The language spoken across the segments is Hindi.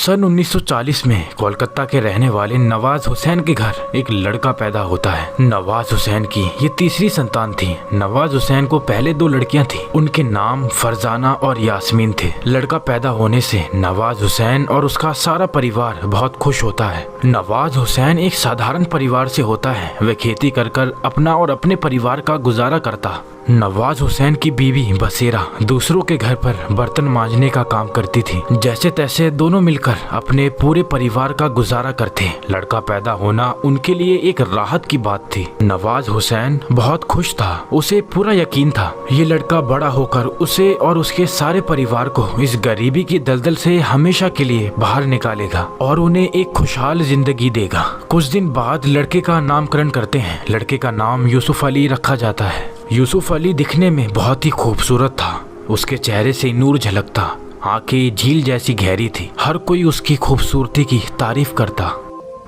सन 1940 में कोलकाता के रहने वाले नवाज हुसैन के घर एक लड़का पैदा होता है। नवाज हुसैन की ये तीसरी संतान थी। नवाज हुसैन को पहले दो लड़कियां थी, उनके नाम फरजाना और यास्मीन थे। लड़का पैदा होने से नवाज हुसैन और उसका सारा परिवार बहुत खुश होता है। नवाज हुसैन एक साधारण परिवार से होता है। वह खेती कर कर अपना और अपने परिवार का गुजारा करता। नवाज हुसैन की बीवी बसेरा दूसरों के घर पर बर्तन मांजने का काम करती थी। जैसे तैसे दोनों मिलकर अपने पूरे परिवार का गुजारा करते। लड़का पैदा होना उनके लिए एक राहत की बात थी। नवाज हुसैन बहुत खुश था। उसे पूरा यकीन था ये लड़का बड़ा होकर उसे और उसके सारे परिवार को इस गरीबी की दलदल से हमेशा के लिए बाहर निकालेगा और उन्हें एक खुशहाल जिंदगी देगा। कुछ दिन बाद लड़के का नामकरण करते हैं। लड़के का नाम यूसुफ अली रखा जाता है। यूसुफ अली दिखने में बहुत ही खूबसूरत था। उसके चेहरे से नूर झलकता, आंखें झील जैसी गहरी थी। हर कोई उसकी खूबसूरती की तारीफ करता।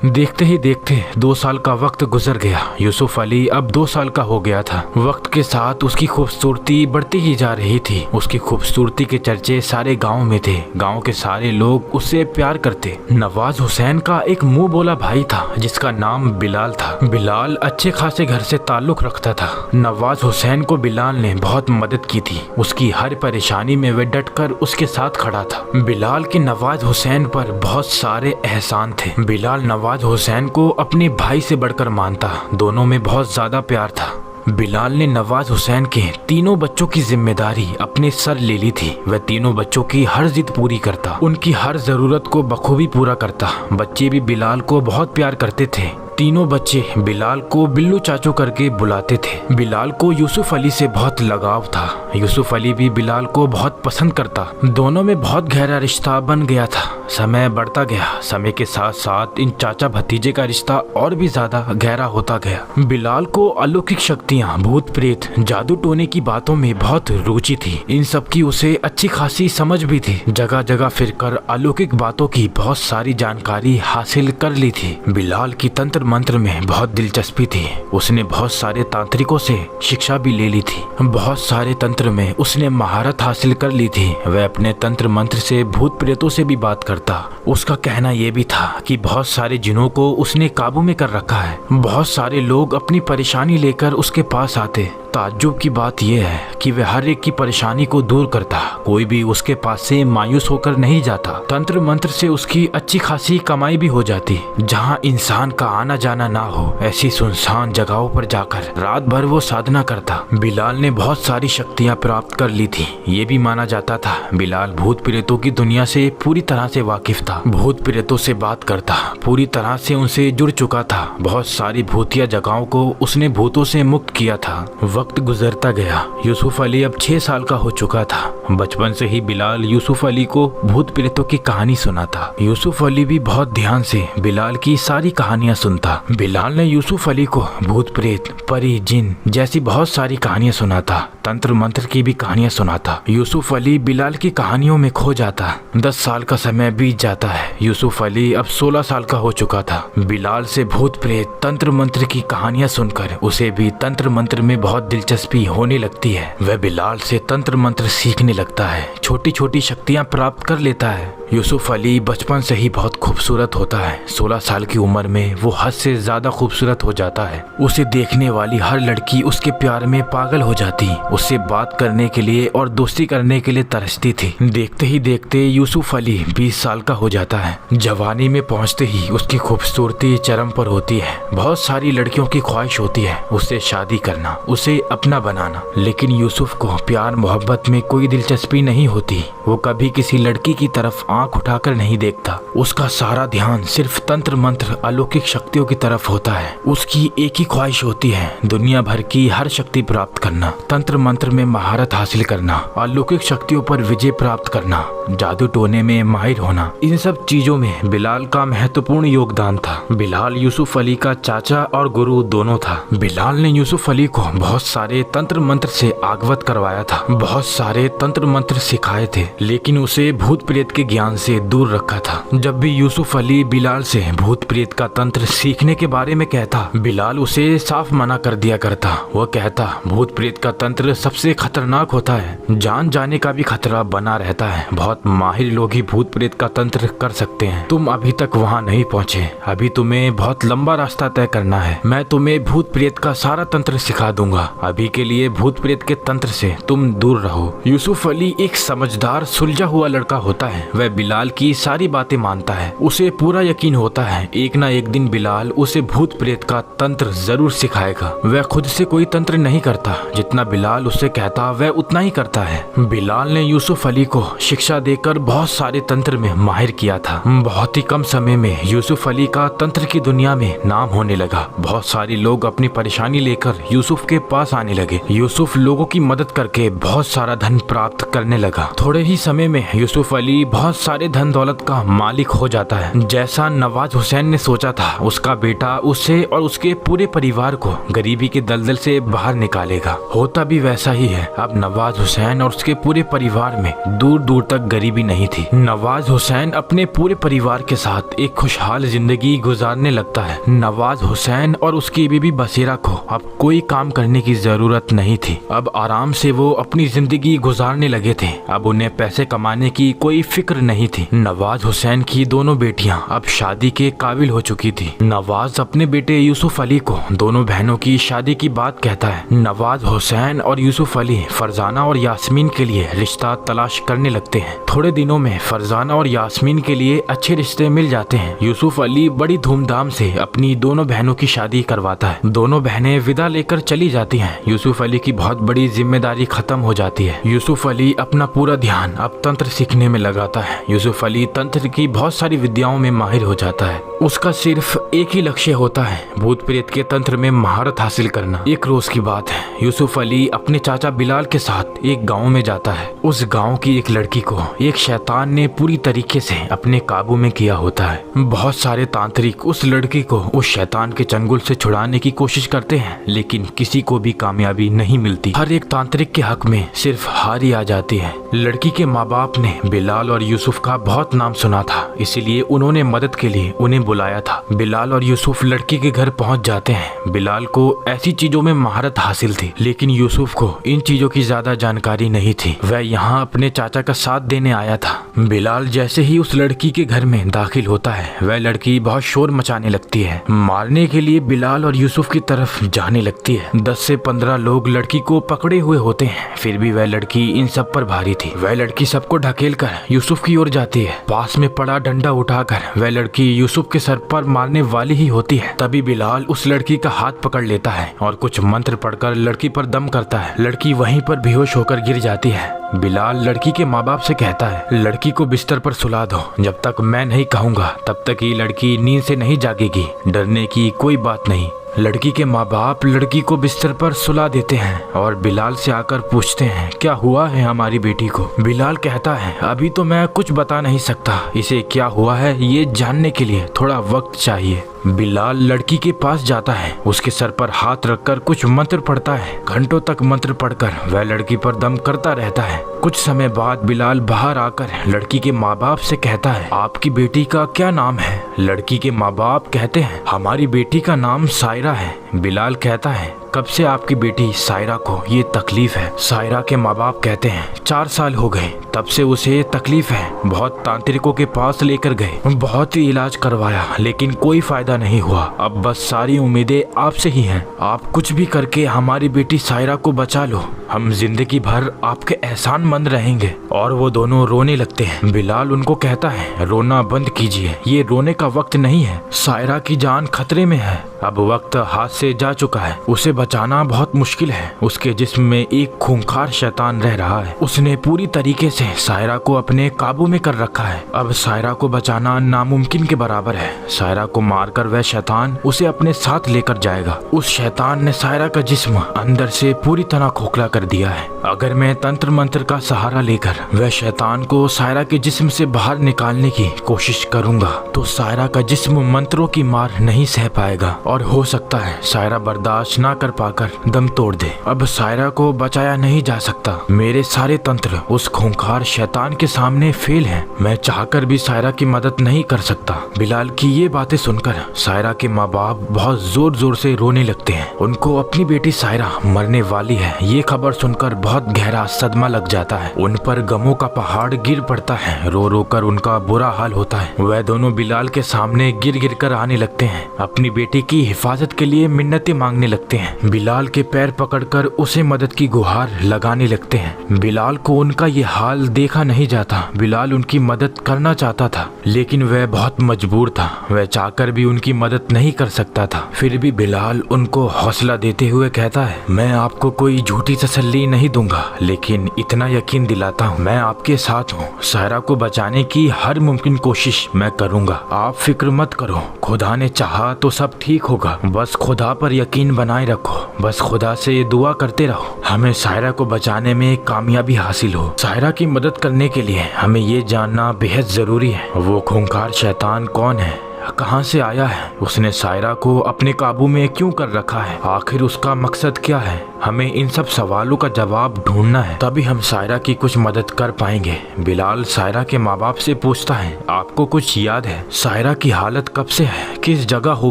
देखते ही देखते 2 साल का वक्त गुजर गया। यूसुफ अली अब 2 साल का हो गया था। वक्त के साथ उसकी खूबसूरती बढ़ती ही जा रही थी। उसकी खूबसूरती के चर्चे सारे गांव में थे। गांव के सारे लोग उससे प्यार करते। नवाज हुसैन का एक मुंह बोला भाई था जिसका नाम बिलाल था। बिलाल अच्छे खासे घर से ताल्लुक रखता था। नवाज हुसैन को बिलाल ने बहुत मदद की थी। उसकी हर परेशानी में वह डटकर उसके साथ खड़ा था। बिलाल के नवाज हुसैन पर बहुत सारे एहसान थे। बिलाल नवाज हुसैन को अपने भाई से बढ़कर मानता। दोनों में बहुत ज्यादा प्यार था। बिलाल ने नवाज हुसैन के तीनों बच्चों की जिम्मेदारी अपने सर ले ली थी। वह तीनों बच्चों की हर जिद पूरी करता, उनकी हर जरूरत को बखूबी पूरा करता। बच्चे भी बिलाल को बहुत प्यार करते थे। तीनों बच्चे बिलाल को बिल्लू चाचू करके बुलाते थे। बिलाल को यूसुफ अली से बहुत लगाव था। यूसुफ अली भी बिलाल को बहुत पसंद करता। दोनों में बहुत गहरा रिश्ता बन गया था। समय बढ़ता गया। समय के साथ साथ इन चाचा भतीजे का रिश्ता और भी ज्यादा गहरा होता गया। बिलाल को अलौकिक शक्तियाँ, भूत प्रेत, जादू टोने की बातों में बहुत रुचि थी। इन सब की उसे अच्छी खासी समझ भी थी। जगह जगह फिरकर अलौकिक बातों की बहुत सारी जानकारी हासिल कर ली थी। बिलाल की तंत्र मंत्र में बहुत दिलचस्पी थी। उसने बहुत सारे तांत्रिकों से शिक्षा भी ले ली थी। बहुत सारे तंत्र में उसने महारत हासिल कर ली थी। वह अपने तंत्र मंत्र से भूत प्रेतों से भी बात करता। उसका कहना यह भी था कि बहुत सारे जिनों को उसने काबू में कर रखा है। बहुत सारे लोग अपनी परेशानी लेकर उसके पास आते। ताज्जुब की बात यह है कि वह हर एक की परेशानी को दूर करता। कोई भी उसके पास से मायूस होकर नहीं जाता। तंत्र मंत्र से उसकी अच्छी खासी कमाई भी हो जाती। जहाँ इंसान का आना जाना ना हो, ऐसी सुनसान जगहों पर जाकर रात भर वो साधना करता। बिलाल ने बहुत सारी शक्तियाँ प्राप्त कर ली थी। ये भी माना जाता था बिलाल भूत प्रेतों की दुनिया से पूरी तरह से वाकिफ था। भूत प्रेतों से बात करता, पूरी तरह से उनसे जुड़ चुका था। बहुत सारी भूतिया जगहों को उसने भूतों से मुक्त किया था। वक्त गुजरता गया। यूसुफ अली अब 6 साल का हो चुका था। बचपन से ही बिलाल यूसुफ अली को भूत प्रेतों की कहानी सुनाता। यूसुफ अली भी बहुत ध्यान से बिलाल की सारी कहानियां सुनता। बिलाल ने यूसुफ अली को भूत प्रेत, परी, जिन जैसी बहुत सारी कहानियां सुनाता। तंत्र मंत्र की भी कहानियां सुनाता। यूसुफ अली बिलाल की कहानियों में खो जाता। 10 साल का समय बीत जाता है। यूसुफ अली अब 16 साल का हो चुका था। बिलाल से भूत प्रेत, तंत्र मंत्र की कहानियां सुनकर उसे भी तंत्र मंत्र में बहुत दिलचस्पी होने लगती है। वह बिलाल से तंत्र मंत्र सीखने लगता है। छोटी छोटी शक्तियां प्राप्त कर लेता है। यूसुफ अली बचपन से ही बहुत खूबसूरत होता है। 16 साल की उम्र में वो हद से ज्यादा खूबसूरत हो जाता है। उसे देखने वाली हर लड़की उसके प्यार में पागल हो जाती। उससे बात करने के लिए और दोस्ती करने के लिए तरसती थी। देखते ही देखते यूसुफ अली 20 साल का हो जाता है। जवानी में पहुंचते ही उसकी खूबसूरती चरम पर होती है। बहुत सारी लड़कियों की ख्वाहिश होती है उससे शादी करना, उसे अपना बनाना। लेकिन यूसुफ को प्यार मोहब्बत में कोई दिलचस्पी नहीं होती। वो कभी किसी लड़की की तरफ आंख उठाकर नहीं देखता। उसका सारा ध्यान सिर्फ तंत्र मंत्र, अलौकिक शक्तियों की तरफ होता है। उसकी एक ही ख्वाहिश होती है दुनिया भर की हर शक्ति प्राप्त करना, तंत्र मंत्र में महारत हासिल करना, अलौकिक शक्तियों पर विजय प्राप्त करना, जादू टोने में माहिर होना। इन सब चीजों में बिलाल का महत्वपूर्ण योगदान था। बिलाल यूसुफ अली का चाचा और गुरु दोनों था। बिलाल ने यूसुफ अली को बहुत सारे तंत्र मंत्र से अवगत करवाया था। बहुत सारे तंत्र मंत्र सिखाए थे, लेकिन उसे भूत प्रेत के ज्ञान से दूर रखा था। जब भी यूसुफ अली बिलाल से भूत प्रेत का तंत्र सीखने के बारे में कहता, बिलाल उसे साफ मना कर दिया करता। वह कहता, भूत प्रेत का तंत्र सबसे खतरनाक होता है, जान जाने का भी खतरा बना रहता है। बहुत माहिर लोग ही भूत प्रेत का तंत्र कर सकते हैं। तुम अभी तक वहाँ नहीं पहुँचे, अभी तुम्हें बहुत लंबा रास्ता तय करना है। मैं तुम्हें भूत प्रेत का सारा तंत्र सिखा दूंगा। अभी के लिए भूत प्रेत के तंत्र से तुम दूर रहो। यूसुफ अली एक समझदार सुलझा हुआ लड़का होता है। वह बिलाल की सारी बातें मानता है। उसे पूरा यकीन होता है एक ना एक दिन बिलाल उसे भूत प्रेत का तंत्र जरूर सिखाएगा। वह खुद से कोई तंत्र नहीं करता, जितना बिलाल उससे कहता वह उतना ही करता है। बिलाल ने यूसुफ अली को शिक्षा देकर बहुत सारे तंत्र में माहिर किया था। बहुत ही कम समय में यूसुफ अली का तंत्र की दुनिया में नाम होने लगा। बहुत सारे लोग अपनी परेशानी लेकर यूसुफ के पास आने लगे। यूसुफ लोगों की मदद करके बहुत सारा धन प्राप्त करने लगा। थोड़े ही समय में यूसुफ अली बहुत सारे धन दौलत का मालिक हो जाता है। जैसा नवाज हुसैन ने सोचा था, उसका बेटा उसे और उसके पूरे परिवार को गरीबी के दलदल से बाहर निकालेगा। होता भी वैसा ही है। अब नवाज हुसैन और उसके पूरे परिवार में दूर दूर तक गरीबी नहीं थी। नवाज हुसैन अपने पूरे परिवार के साथ एक खुशहाल जिंदगी गुजारने लगता है। नवाज हुसैन और उसकी बीबी बसीरा को अब कोई काम करने की जरूरत नहीं थी। अब आराम से वो अपनी जिंदगी गुजारने लगे थे। अब उन्हें पैसे कमाने की कोई फिक्र नहीं थी। नवाज हुसैन की दोनों बेटियां अब शादी के काबिल हो चुकी थी। नवाज अपने बेटे यूसुफ अली को दोनों बहनों की शादी की बात कहता है। नवाज हुसैन और यूसुफ अली फरजाना और यास्मीन के लिए रिश्ता तलाश करने लगते हैं। थोड़े दिनों में फरजाना और यास्मीन के लिए अच्छे रिश्ते मिल जाते हैं। यूसुफ अली बड़ी धूमधाम से अपनी दोनों बहनों की शादी करवाता है। दोनों बहनें विदा लेकर चली जाती हैं। यूसुफ अली की बहुत बड़ी जिम्मेदारी खत्म हो जाती है। यूसुफ अली अपना पूरा ध्यान अब तंत्र सीखने में लगाता है। यूसुफ अली तंत्र की बहुत सारी विद्याओं में माहिर हो जाता है। उसका सिर्फ एक ही लक्ष्य होता है, भूत प्रेत के तंत्र में महारत हासिल करना। एक रोज की बात है, यूसुफ अली अपने चाचा बिलाल के साथ एक गांव में जाता है। उस गांव की एक लड़की को एक शैतान ने पूरी तरीके से अपने काबू में किया होता है। बहुत सारे तांत्रिक उस लड़की को उस शैतान के चंगुल से छुड़ाने की कोशिश करते हैं, लेकिन किसी को भी कामयाबी नहीं मिलती। हर एक तांत्रिक के हक में सिर्फ हार ही आ जाती है। लड़की के माँ बाप ने बिलाल और यूसुफ का बहुत नाम सुना था, इसीलिए उन्होंने मदद के लिए उन्हें बुलाया था। बिलाल और यूसुफ लड़की के घर पहुंच जाते हैं। बिलाल को ऐसी चीजों में महारत हासिल थी, लेकिन यूसुफ को इन चीजों की ज्यादा जानकारी नहीं थी। वह यहाँ अपने चाचा का साथ देने आया था। बिलाल जैसे ही उस लड़की के घर में दाखिल होता है, वह लड़की बहुत शोर मचाने लगती है। मारने के लिए बिलाल और यूसुफ की तरफ जाने लगती है। 10 से 15 लोग लड़की को पकड़े हुए होते हैं, फिर भी वह लड़की इन सब पर भारी थी। वह लड़की सबको ढकेल कर यूसुफ की ओर जाती है। पास में पड़ा डंडा उठाकर वह लड़की यूसुफ के सर पर मारने वाली ही होती है। तभी बिलाल उस लड़की का हाथ पकड़ लेता है और कुछ मंत्र पढ़कर लड़की पर दम करता है। लड़की वहीं पर बेहोश होकर गिर जाती है। बिलाल लड़की के माँ बाप से कहता है, लड़की को बिस्तर पर सुला दो, जब तक मैं नहीं कहूँगा तब तक ये लड़की नींद से नहीं जागेगी। डरने की कोई बात नहीं। लड़की के माँ बाप लड़की को बिस्तर पर सुला देते हैं और बिलाल से आकर पूछते हैं, क्या हुआ है हमारी बेटी को? बिलाल कहता है, अभी तो मैं कुछ बता नहीं सकता, इसे क्या हुआ है ये जानने के लिए थोड़ा वक्त चाहिए। बिलाल लड़की के पास जाता है, उसके सर पर हाथ रखकर कुछ मंत्र पढ़ता है। घंटों तक मंत्र पढ़कर वह लड़की पर दम करता रहता है। कुछ समय बाद बिलाल बाहर आकर लड़की के माँ बाप से कहता है, आपकी बेटी का क्या नाम है? लड़की के माँ बाप कहते हैं, हमारी बेटी का नाम सायरा है। बिलाल कहता है, कब से आपकी बेटी सायरा को ये तकलीफ है? सायरा के माँ बाप कहते हैं, 4 साल हो गए, तब से उसे तकलीफ है। बहुत तांत्रिकों के पास लेकर गए, बहुत ही इलाज करवाया, लेकिन कोई फायदा नहीं हुआ। अब बस सारी उम्मीदें आपसे ही हैं। आप कुछ भी करके हमारी बेटी सायरा को बचा लो, हम जिंदगी भर आपके एहसानमंद रहेंगे। और वो दोनों रोने लगते हैं। बिलाल उनको कहता है, रोना बंद कीजिए, ये रोने का वक्त नहीं है। सायरा की जान खतरे में है, अब वक्त हाथ से जा चुका है, उसे बचाना बहुत मुश्किल है। उसके जिस्म में एक खूंखार शैतान रह रहा है। उसने पूरी तरीके से सायरा को अपने काबू में कर रखा है। अब सायरा को बचाना नामुमकिन के बराबर है। सायरा को मारकर वह शैतान उसे अपने साथ लेकर जाएगा। उस शैतान ने सायरा का जिस्म अंदर से पूरी तरह खोखला कर दिया है। अगर मैं तंत्र मंत्र का सहारा लेकर वह शैतान को सायरा के जिस्म से बाहर निकालने की कोशिश करूंगा तो सायरा का जिस्म मंत्रों की मार नहीं सह पाएगा और और हो सकता है सायरा बर्दाश्त ना कर पाकर दम तोड़ दे। अब सायरा को बचाया नहीं जा सकता। मेरे सारे तंत्र उस खूंखार शैतान के सामने फेल हैं। मैं चाहकर भी सायरा की मदद नहीं कर सकता। बिलाल की ये बातें सुनकर सायरा के माँ बाप बहुत जोर जोर से रोने लगते हैं। उनको अपनी बेटी सायरा मरने वाली है ये खबर सुनकर बहुत गहरा सदमा लग जाता है। उन पर गमों का पहाड़ गिर पड़ता है। रो रो कर उनका बुरा हाल होता है। वह दोनों बिलाल के सामने गिर गिर कर आने लगते हैं। अपनी बेटी की हिफाजत के लिए मिन्नतें मांगने लगते हैं। बिलाल के पैर पकड़कर उसे मदद की गुहार लगाने लगते हैं। बिलाल को उनका ये हाल देखा नहीं जाता। बिलाल उनकी मदद करना चाहता था लेकिन वह बहुत मजबूर था। वह चाहकर भी उनकी मदद नहीं कर सकता था। फिर भी बिलाल उनको हौसला देते हुए कहता है, मैं आपको कोई झूठी तसल्ली नहीं दूंगा लेकिन इतना यकीन दिलाता हूँ मैं आपके साथ हूँ। सायरा को बचाने की हर मुमकिन कोशिश मैं करूँगा। आप फिक्र मत करो। खुदा ने चाहा तो सब ठीक होगा। बस खुदा पर यकीन बनाए रखो। बस खुदा से दुआ करते रहो हमें सायरा को बचाने में कामयाबी हासिल हो। सायरा की मदद करने के लिए हमें ये जानना बेहद जरूरी है वो खूंखार शैतान कौन है, कहां से आया है, उसने सायरा को अपने काबू में क्यों कर रखा है, आखिर उसका मकसद क्या है। हमें इन सब सवालों का जवाब ढूंढना है तभी हम सायरा की कुछ मदद कर पाएंगे। बिलाल सायरा के माँ बाप से पूछता है, आपको कुछ याद है सायरा की हालत कब से है, किस जगह हो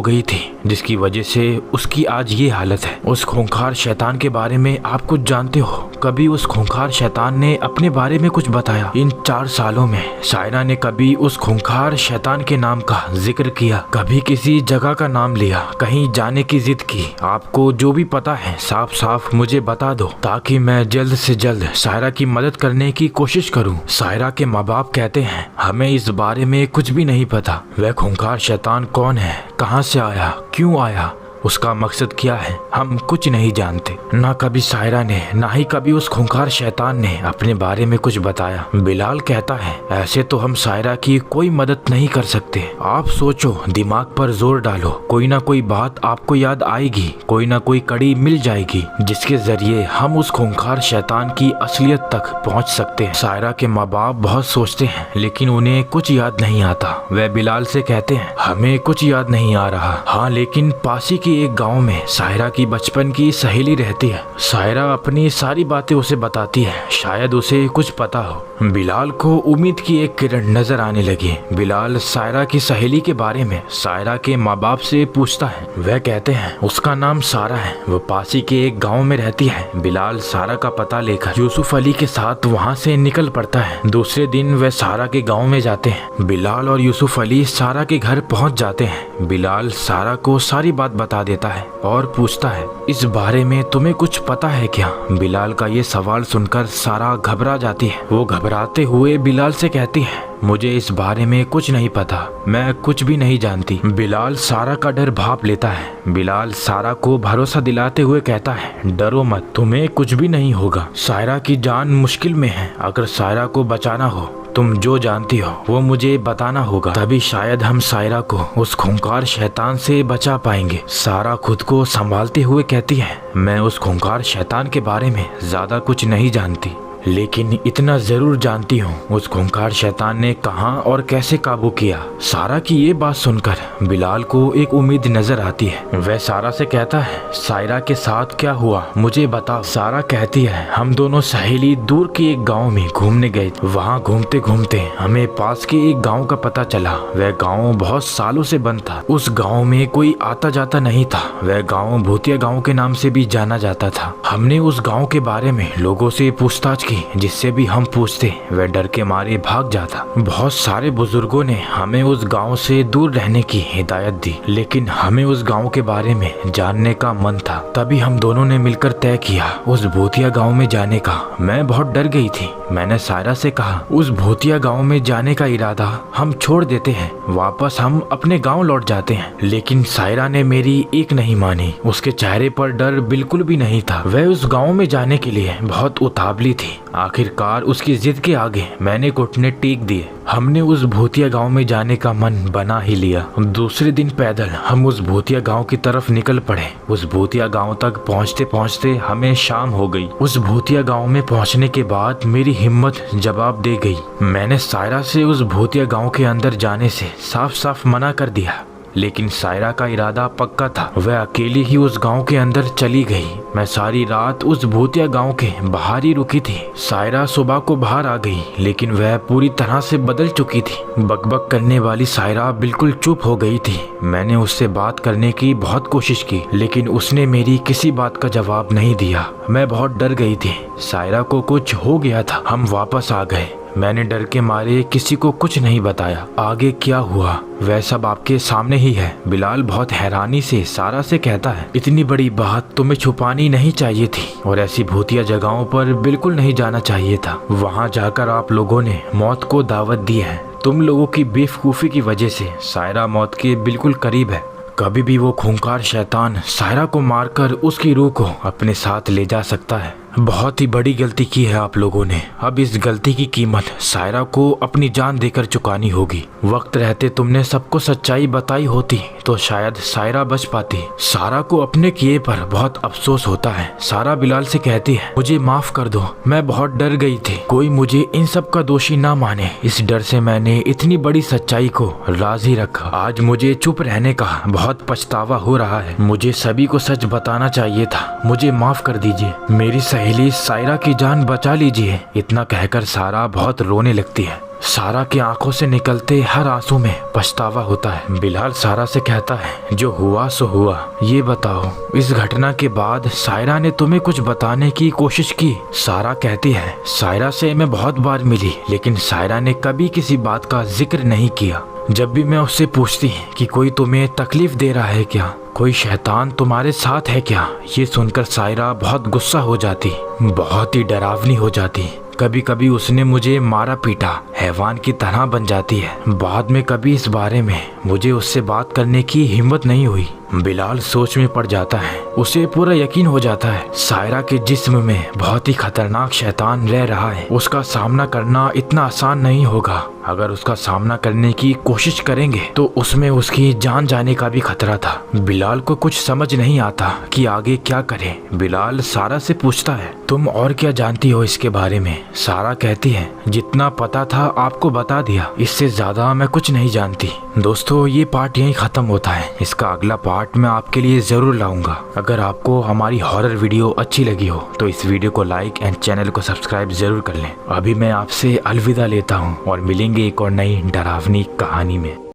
गई थी जिसकी वजह से उसकी आज ये हालत है। उस खूंखार शैतान के बारे में आप कुछ जानते हो? कभी उस खूंखार शैतान ने अपने बारे में कुछ बताया? इन 4 सालों में सायरा ने कभी उस खूंखार शैतान के नाम का जिक्र किया? कभी किसी जगह का नाम लिया? कहीं जाने की जिद की? आपको जो भी पता है साफ साफ मुझे बता दो ताकि मैं जल्द से जल्द सायरा की मदद करने की कोशिश करूं। सायरा के माँ बाप कहते हैं, हमें इस बारे में कुछ भी नहीं पता। वह खूंखार शैतान कौन है, कहां से आया, क्यों आया, उसका मकसद क्या है, हम कुछ नहीं जानते। ना कभी सायरा ने ना ही कभी उस खूंखार शैतान ने अपने बारे में कुछ बताया। बिलाल कहता है, ऐसे तो हम सायरा की कोई मदद नहीं कर सकते। आप सोचो, दिमाग पर जोर डालो, कोई ना कोई बात आपको याद आएगी, कोई ना कोई कड़ी मिल जाएगी जिसके जरिए हम उस खूंखार शैतान की असलियत तक पहुंच सकते हैं। सायरा के माँ बाप बहुत सोचते हैं लेकिन उन्हें कुछ याद नहीं आता। वह बिलाल से कहते हैं, हमें कुछ याद नहीं आ रहा। हाँ, लेकिन पास ही एक गांव में सायरा की बचपन की सहेली रहती है। सायरा अपनी सारी बातें उसे बताती है, शायद उसे कुछ पता हो। बिलाल को उम्मीद की एक किरण नजर आने लगी। बिलाल सायरा की सहेली के बारे में सायरा के माँ बाप से पूछता है। वह कहते हैं, उसका नाम सारा है, वो पास ही के एक गांव में रहती है। बिलाल सारा का पता लेकर यूसुफ अली के साथ वहाँ से निकल पड़ता है। दूसरे दिन वह सारा के गाँव में जाते हैं। बिलाल और यूसुफ अली सारा के घर पहुँच जाते हैं। बिलाल सारा को सारी बात बता देता है और पूछता है, इस बारे में तुम्हें कुछ पता है क्या? बिलाल का ये सवाल सुनकर सारा घबरा जाती है। वो घबराते हुए बिलाल से कहती है, मुझे इस बारे में कुछ नहीं पता, मैं कुछ भी नहीं जानती। बिलाल सारा का डर भांप लेता है। बिलाल सारा को भरोसा दिलाते हुए कहता है, डरो मत, तुम्हें कुछ भी नहीं होगा। सायरा की जान मुश्किल में है, अगर सायरा को बचाना हो तुम जो जानती हो वो मुझे बताना होगा, तभी शायद हम सायरा को उस खूंखार शैतान से बचा पाएंगे। सारा खुद को संभालते हुए कहती है, मैं उस खूंखार शैतान के बारे में ज्यादा कुछ नहीं जानती, लेकिन इतना जरूर जानती हूँ उस खूंखार शैतान ने कहां और कैसे काबू किया। सारा की ये बात सुनकर बिलाल को एक उम्मीद नजर आती है। वह सारा से कहता है, सायरा के साथ क्या हुआ मुझे बताओ। सारा कहती है, हम दोनों सहेली दूर के एक गांव में घूमने गए। वहां घूमते घूमते हमें पास के एक गांव का पता चला। वह गांव बहुत सालों से बंद था। उस गांव में कोई आता जाता नहीं था। वह गांव भूतिया गांव के नाम से भी जाना जाता था। हमने उस गांव के बारे में लोगों से पूछताछ की, जिससे भी हम पूछते वह डर के मारे भाग जाता। बहुत सारे बुजुर्गों ने हमें उस गांव से दूर रहने की हिदायत दी, लेकिन हमें उस गांव के बारे में जानने का मन था। तभी हम दोनों ने मिलकर तय किया उस भूतिया गांव में जाने का। मैं बहुत डर गई थी। मैंने सायरा से कहा, उस भूतिया गांव में जाने का इरादा हम छोड़ देते हैं, वापस हम अपने गांव लौट जाते हैं। लेकिन सायरा ने मेरी एक नहीं मानी। उसके चेहरे पर डर बिल्कुल भी नहीं था। वह उस गांव में जाने के लिए बहुत उतावली थी। आखिरकार उसकी जिद के आगे मैंने घुटने टेक दिए। हमने उस भूतिया गांव में जाने का मन बना ही लिया। दूसरे दिन पैदल हम उस भूतिया गांव की तरफ निकल पड़े। उस भूतिया गांव तक पहुंचते पहुंचते हमें शाम हो गई। उस भूतिया गांव में पहुंचने के बाद मेरी हिम्मत जवाब दे गई। मैंने सायरा से उस भूतिया गांव के अंदर जाने से साफ साफ मना कर दिया, लेकिन सायरा का इरादा पक्का था। वह अकेली ही उस गांव के अंदर चली गई। मैं सारी रात उस भूतिया गांव के बाहर ही रुकी थी। सायरा सुबह को बाहर आ गई, लेकिन वह पूरी तरह से बदल चुकी थी। बकबक करने वाली सायरा बिल्कुल चुप हो गई थी। मैंने उससे बात करने की बहुत कोशिश की, लेकिन उसने मेरी किसी बात का जवाब नहीं दिया। मैं बहुत डर गई थी। सायरा को कुछ हो गया था। हम वापस आ गए। मैंने डर के मारे किसी को कुछ नहीं बताया। आगे क्या हुआ वह सब आपके सामने ही है। बिलाल बहुत हैरानी से सारा से कहता है, इतनी बड़ी बात तुम्हें छुपानी नहीं चाहिए थी और ऐसी भूतिया जगहों पर बिल्कुल नहीं जाना चाहिए था। वहाँ जाकर आप लोगों ने मौत को दावत दी है। तुम लोगों की बेवकूफ़ी की वजह से सायरा मौत के बिल्कुल करीब है। कभी भी वो खूंखार शैतान सायरा को मारकर उसकी रूह को अपने साथ ले जा सकता है। बहुत ही बड़ी गलती की है आप लोगों ने। अब इस गलती की कीमत सायरा को अपनी जान देकर चुकानी होगी। वक्त रहते तुमने सबको सच्चाई बताई होती तो शायद सायरा बच पाती। सारा को अपने किए पर बहुत अफसोस होता है। सारा बिलाल से कहती है, मुझे माफ कर दो, मैं बहुत डर गई थी। कोई मुझे इन सब का दोषी ना माने, इस डर से मैंने इतनी बड़ी सच्चाई को राज ही रखा। आज मुझे चुप रहने का बहुत पछतावा हो रहा है। मुझे सभी को सच बताना चाहिए था। मुझे माफ कर दीजिए। मेरी सहेली सायरा की जान बचा लीजिए। इतना कहकर सारा बहुत रोने लगती है। सारा की आंखों से निकलते हर आंसू में पछतावा होता है। बिलाल सारा से कहता है, जो हुआ सो हुआ। ये बताओ, इस घटना के बाद सायरा ने तुम्हें कुछ बताने की कोशिश की? सारा कहती है, सायरा से मैं बहुत बार मिली, लेकिन सायरा ने कभी किसी बात का जिक्र नहीं किया। जब भी मैं उससे पूछती कि कोई तुम्हें तकलीफ दे रहा है क्या, कोई शैतान तुम्हारे साथ है क्या, ये सुनकर सायरा बहुत गुस्सा हो जाती, बहुत ही डरावनी हो जाती। कभी कभी उसने मुझे मारा पीटा, हैवान की तरह बन जाती है। बाद में कभी इस बारे में मुझे उससे बात करने की हिम्मत नहीं हुई। बिलाल सोच में पड़ जाता है। उसे पूरा यकीन हो जाता है सायरा के जिस्म में बहुत ही खतरनाक शैतान रह रहा है। उसका सामना करना इतना आसान नहीं होगा। अगर उसका सामना करने की कोशिश करेंगे तो उसमें उसकी जान जाने का भी खतरा था। बिलाल को कुछ समझ नहीं आता कि आगे क्या करे। बिलाल सारा से पूछता है, तुम और क्या जानती हो इसके बारे में? सारा कहती है, जितना पता था आपको बता दिया, इससे ज्यादा मैं कुछ नहीं जानती। दोस्तों, ये पार्ट यहीं खत्म होता है। इसका अगला पार्ट मैं आपके लिए जरूर लाऊंगा। अगर आपको हमारी हॉरर वीडियो अच्छी लगी हो तो इस वीडियो को लाइक एंड चैनल को सब्सक्राइब जरूर कर लें। अभी मैं आपसे अलविदा लेता हूँ और मिलेंगे एक और नई डरावनी कहानी में।